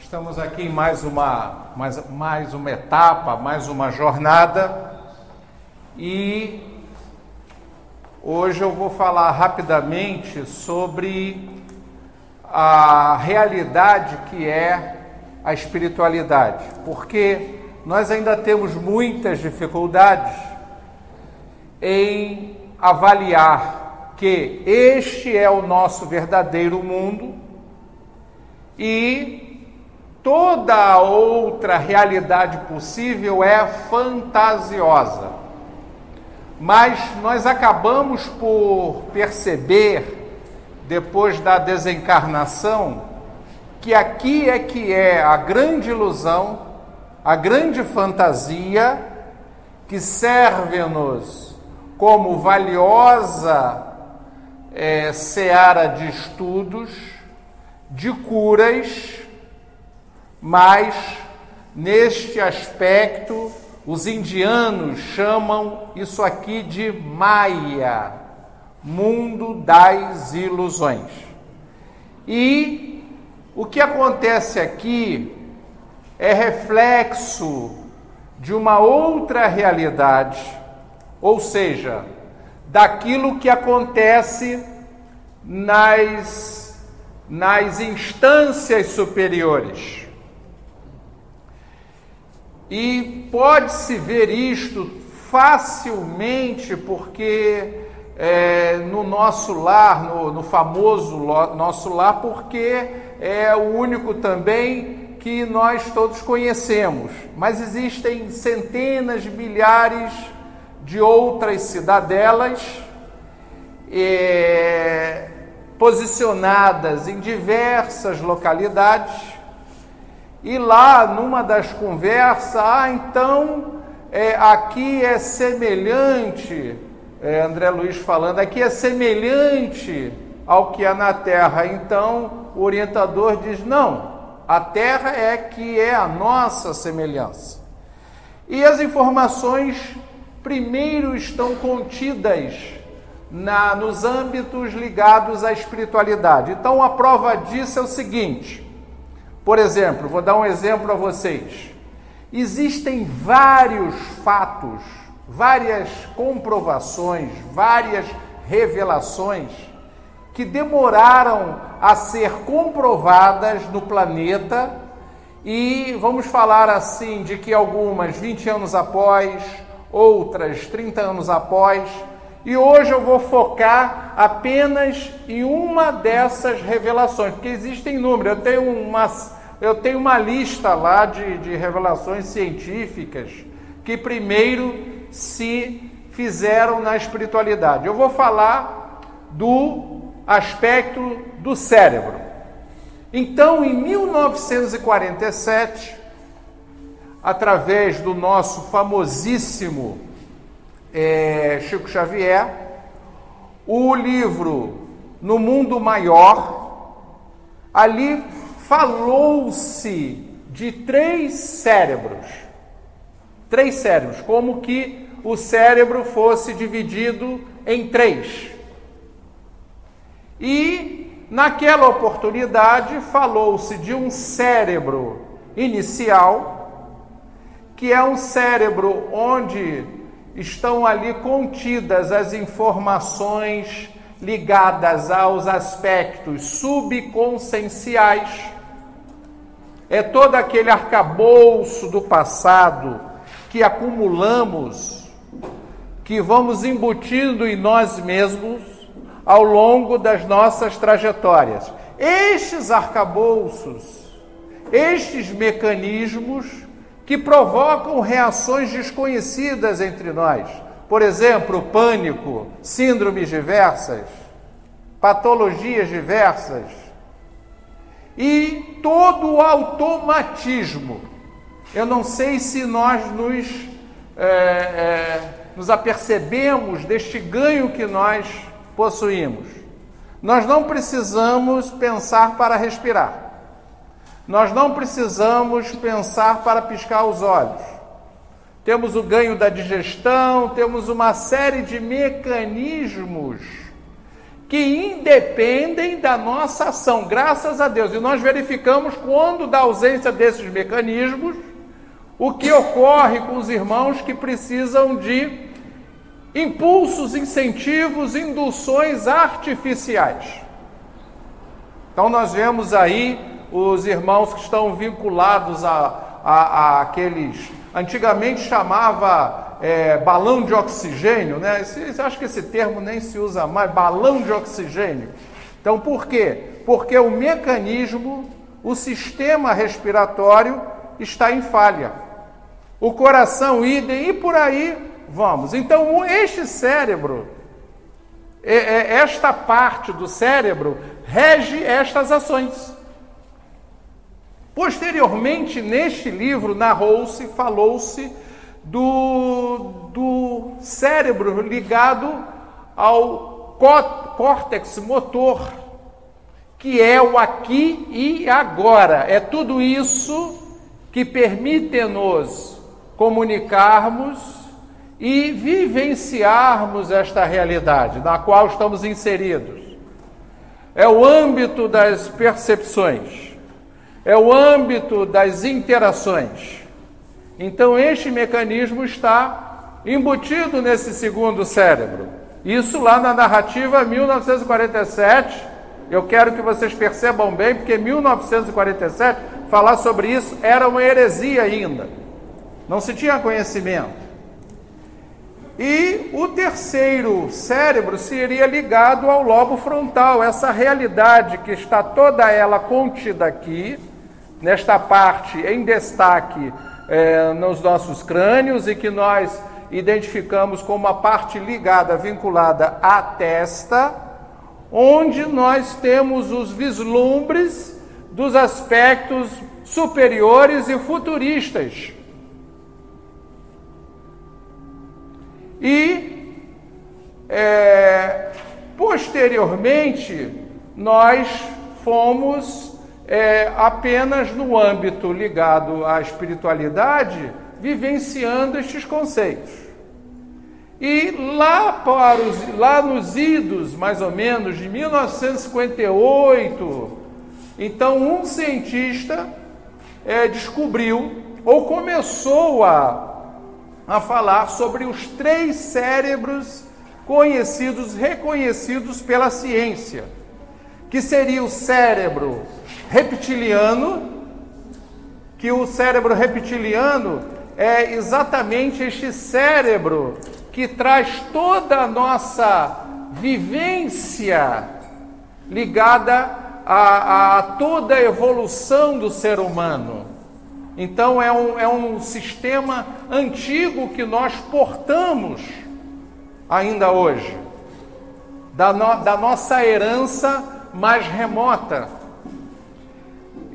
Estamos aqui em mais uma etapa, mais uma jornada, e hoje eu vou falar rapidamente sobre a realidade que é a espiritualidade, porque nós ainda temos muitas dificuldades em avaliar que este é o nosso verdadeiro mundo e toda a outra realidade possível é fantasiosa. Mas nós acabamos por perceber, depois da desencarnação, que aqui é que é a grande ilusão, a grande fantasia, que serve-nos como valiosa seara de estudos, de curas, mas neste aspecto os indianos chamam isso aqui de Maya, mundo das ilusões. E o que acontece aqui é reflexo de uma outra realidade, ou seja, daquilo que acontece nas instâncias superiores. E pode-se ver isto facilmente porque no nosso lar, no famoso nosso lar, porque é o único também que nós todos conhecemos. Mas existem centenas de milhares de outras cidadelas posicionadas em diversas localidades. E lá, numa das conversas, então, aqui é semelhante, André Luiz falando, aqui é semelhante ao que há na Terra. Então, o orientador diz, não, a Terra é que é a nossa semelhança. E as informações, primeiro, estão contidas nos âmbitos ligados à espiritualidade. Então, a prova disso é o seguinte. Por exemplo, vou dar um exemplo a vocês. Existem vários fatos, várias comprovações, várias revelações que demoraram a ser comprovadas no planeta e vamos falar assim de que algumas 20 anos após, outras 30 anos após, e hoje eu vou focar apenas em uma dessas revelações, porque existem inúmeras. Eu tenho uma lista lá de revelações científicas que primeiro se fizeram na espiritualidade. Eu vou falar do aspecto do cérebro. Então, em 1947, através do nosso famosíssimo Chico Xavier, o livro No Mundo Maior, ali falou-se de três cérebros, como que o cérebro fosse dividido em três. E naquela oportunidade falou-se de um cérebro inicial, que é um cérebro onde estão ali contidas as informações ligadas aos aspectos subconscienciais. É todo aquele arcabouço do passado que acumulamos, que vamos embutindo em nós mesmos ao longo das nossas trajetórias. Estes arcabouços, estes mecanismos que provocam reações desconhecidas entre nós. Por exemplo, pânico, síndromes diversas, patologias diversas. E todo o automatismo. Eu não sei se nós nos apercebemos deste ganho que nós possuímos. Nós não precisamos pensar para respirar. Nós não precisamos pensar para piscar os olhos. Temos o ganho da digestão, temos uma série de mecanismos que independem da nossa ação, graças a Deus. E nós verificamos, quando da ausência desses mecanismos, o que ocorre com os irmãos que precisam de impulsos, incentivos, induções artificiais. Então nós vemos aí os irmãos que estão vinculados a aqueles, antigamente chamava balão de oxigênio, né? Acho que esse termo nem se usa mais, balão de oxigênio. Então por quê? Porque o mecanismo, o sistema respiratório está em falha. O coração, idem, e por aí vamos. Então este cérebro, esta parte do cérebro, rege estas ações. Posteriormente, neste livro, falou-se do cérebro ligado ao córtex motor, que é o aqui e agora. É tudo isso que permite-nos comunicarmos e vivenciarmos esta realidade na qual estamos inseridos. É o âmbito das percepções, é o âmbito das interações. Então este mecanismo está embutido nesse segundo cérebro. Isso lá na narrativa 1947, eu quero que vocês percebam bem, porque 1947, falar sobre isso era uma heresia ainda. Não se tinha conhecimento. E o terceiro cérebro seria ligado ao lobo frontal, essa realidade que está toda ela contida aqui, nesta parte em destaque nos nossos crânios, e que nós identificamos como a parte ligada, vinculada à testa, onde nós temos os vislumbres dos aspectos superiores e futuristas. E, posteriormente, nós fomos apenas no âmbito ligado à espiritualidade, vivenciando estes conceitos. E lá nos idos, mais ou menos, de 1958, então um cientista descobriu, ou começou a falar sobre os 3 cérebros reconhecidos pela ciência, que seria o cérebro reptiliano, que o cérebro reptiliano é exatamente este cérebro que traz toda a nossa vivência ligada a toda a evolução do ser humano. Então é um sistema antigo que nós portamos ainda hoje, da nossa herança mais remota.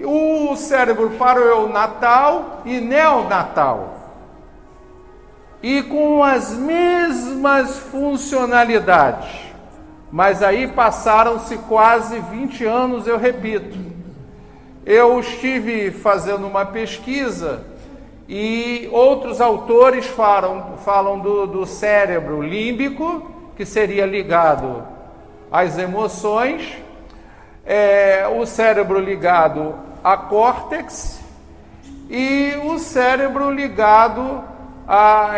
O cérebro paronatal e neonatal, e com as mesmas funcionalidades, mas aí passaram-se quase 20 anos, eu repito. Eu estive fazendo uma pesquisa e outros autores falam do cérebro límbico, que seria ligado às emoções, o cérebro ligado a córtex e o cérebro ligado a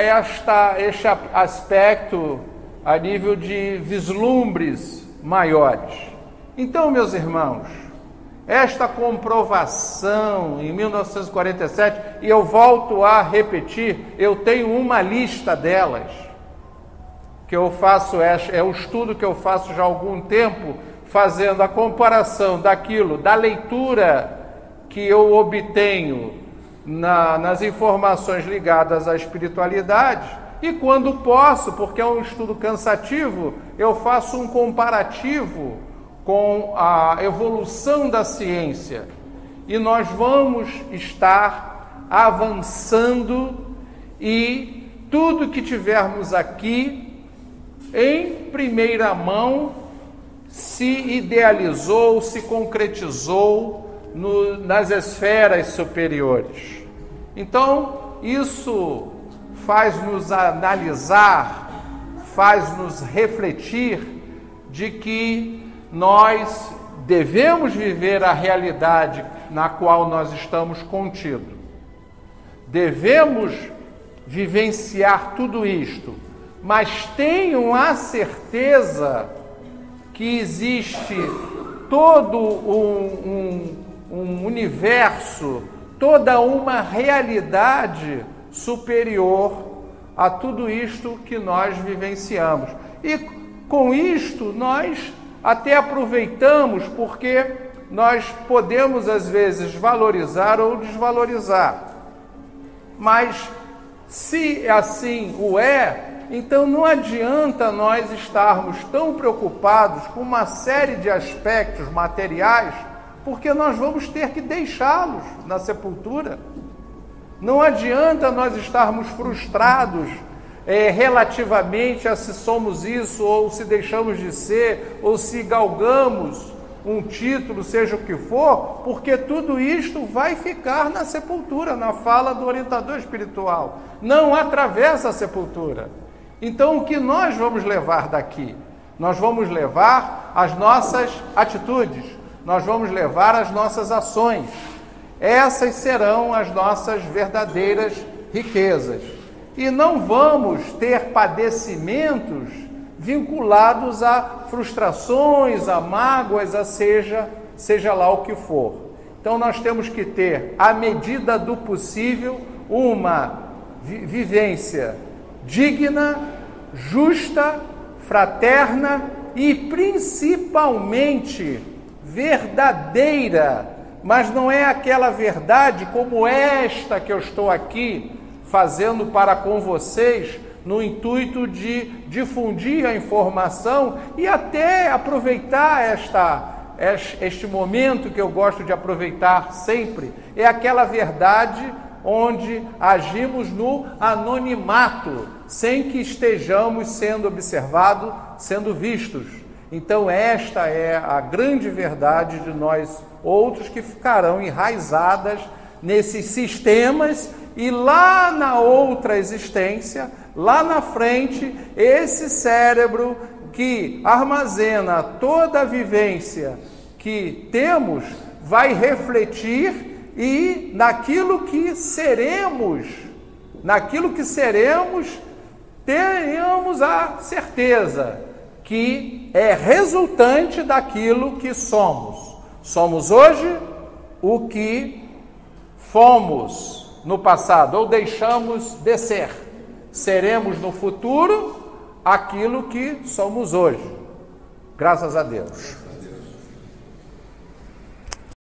este aspecto a nível de vislumbres maiores. Então, meus irmãos, esta comprovação em 1947, e eu volto a repetir, eu tenho uma lista delas, que eu faço, é um estudo que eu faço já há algum tempo, fazendo a comparação da leitura que eu obtenho nas informações ligadas à espiritualidade, e quando posso, porque é um estudo cansativo, eu faço um comparativo com a evolução da ciência, e nós vamos estar avançando, e tudo que tivermos aqui, em primeira mão, se idealizou, se concretizou nas esferas superiores. Então, isso faz-nos analisar, faz-nos refletir de que nós devemos viver a realidade na qual nós estamos contidos. Devemos vivenciar tudo isto, mas tenham a certeza que existe todo um universo, toda uma realidade superior a tudo isto que nós vivenciamos. E com isto nós até aproveitamos, porque nós podemos às vezes valorizar ou desvalorizar. Mas se assim o é, então não adianta nós estarmos tão preocupados com uma série de aspectos materiais, porque nós vamos ter que deixá-los na sepultura. Não adianta nós estarmos frustrados relativamente a se somos isso, ou se deixamos de ser, ou se galgamos um título, seja o que for, porque tudo isto vai ficar na sepultura, na fala do orientador espiritual. Não atravessa a sepultura. Então, o que nós vamos levar daqui? Nós vamos levar as nossas atitudes, nós vamos levar as nossas ações. Essas serão as nossas verdadeiras riquezas. E não vamos ter padecimentos vinculados a frustrações, a mágoas, a seja lá o que for. Então nós temos que ter, à medida do possível, uma vivência digna, justa, fraterna e principalmente verdadeira. Mas não é aquela verdade como esta que eu estou aqui fazendo para com vocês, no intuito de difundir a informação e até aproveitar este momento que eu gosto de aproveitar sempre, é aquela verdade onde agimos no anonimato, sem que estejamos sendo observados, sendo vistos. Então esta é a grande verdade de nós outros que ficarão enraizadas nesses sistemas, e lá na outra existência, lá na frente, esse cérebro que armazena toda a vivência que temos vai refletir, e naquilo que seremos, tenhamos a certeza que é resultante daquilo que somos. Somos hoje o que fomos no passado, ou deixamos de ser. Seremos no futuro aquilo que somos hoje. Graças a Deus.